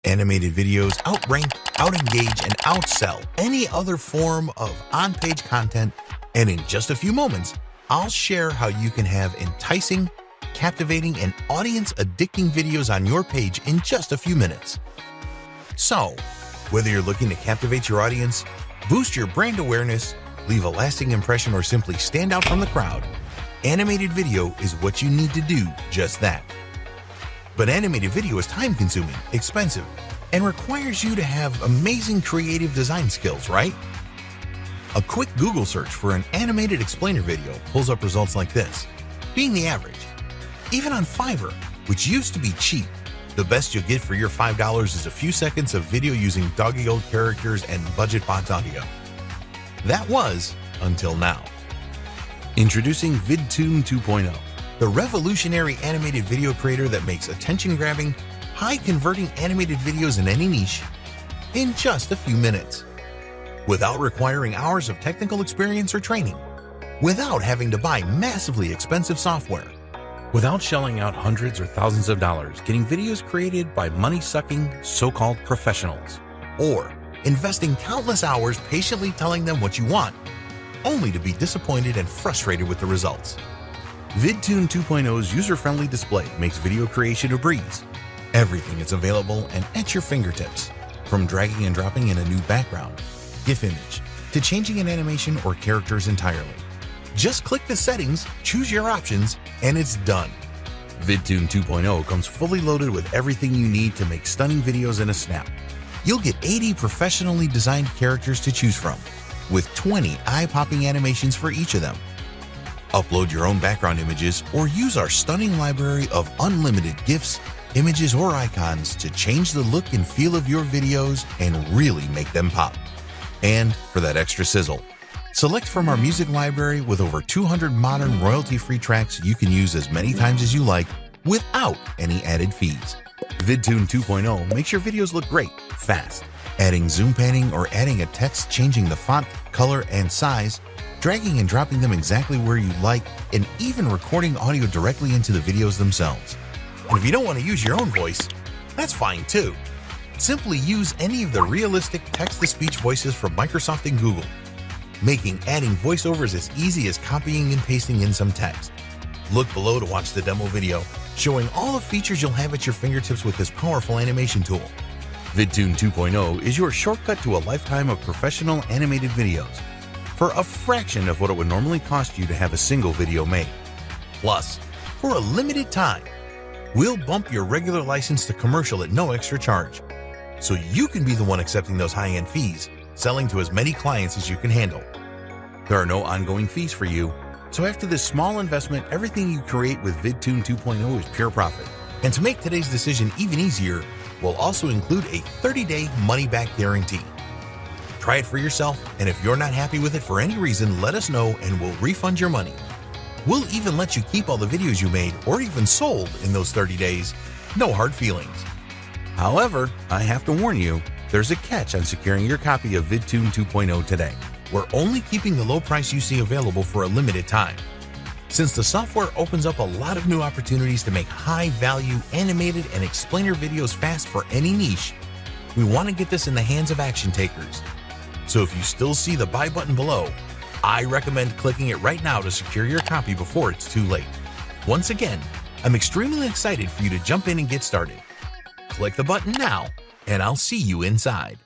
Animated videos outrank, outengage, and outsell any other form of on-page content, and in just a few moments, I'll share how you can have enticing, captivating, and audience-addicting videos on your page in just a few minutes. So, whether you're looking to captivate your audience, boost your brand awareness, leave a lasting impression, or simply stand out from the crowd, animated video is what you need to do just that. But animated video is time-consuming, expensive, and requires you to have amazing creative design skills, right? A quick Google search for an animated explainer video pulls up results like this, being the average. Even on Fiverr, which used to be cheap, the best you'll get for your $5 is a few seconds of video using doggy-old characters and budget box audio. That was until now. Introducing VidTune 2.0, the revolutionary animated video creator that makes attention-grabbing, high-converting animated videos in any niche in just a few minutes, without requiring hours of technical experience or training, without having to buy massively expensive software, without shelling out hundreds or thousands of dollars getting videos created by money-sucking so-called professionals, or investing countless hours patiently telling them what you want, only to be disappointed and frustrated with the results. VidTune 2.0's user-friendly display makes video creation a breeze. Everything is available and at your fingertips, from dragging and dropping in a new background, GIF image, to changing an animation or characters entirely. Just click the settings, choose your options, and it's done. VidTune 2.0 comes fully loaded with everything you need to make stunning videos in a snap. You'll get 80 professionally designed characters to choose from, with 20 eye-popping animations for each of them. Upload your own background images or use our stunning library of unlimited GIFs, images, or icons to change the look and feel of your videos and really make them pop. And for that extra sizzle, select from our music library with over 200 modern royalty-free tracks you can use as many times as you like without any added fees. VidTune 2.0 makes your videos look great, fast. Adding zoom panning or adding a text changing the font, color, and size, dragging and dropping them exactly where you like, and even recording audio directly into the videos themselves. And if you don't want to use your own voice, that's fine too. Simply use any of the realistic text-to-speech voices from Microsoft and Google, making adding voiceovers as easy as copying and pasting in some text. Look below to watch the demo video, showing all the features you'll have at your fingertips with this powerful animation tool. VidTune 2.0 is your shortcut to a lifetime of professional animated videos for a fraction of what it would normally cost you to have a single video made. Plus, for a limited time, we'll bump your regular license to commercial at no extra charge, so you can be the one accepting those high-end fees, selling to as many clients as you can handle. There are no ongoing fees for you, so after this small investment, everything you create with VidTune 2.0 is pure profit. And to make today's decision even easier, we'll also include a 30-day money-back guarantee. Try it for yourself, and if you're not happy with it for any reason, let us know and we'll refund your money. We'll even let you keep all the videos you made or even sold in those 30 days. No hard feelings. However, I have to warn you, there's a catch on securing your copy of VidTune 2.0 today. We're only keeping the low price you see available for a limited time. Since the software opens up a lot of new opportunities to make high-value animated and explainer videos fast for any niche, we want to get this in the hands of action takers. So if you still see the buy button below, I recommend clicking it right now to secure your copy before it's too late. Once again, I'm extremely excited for you to jump in and get started. Click the button now, and I'll see you inside.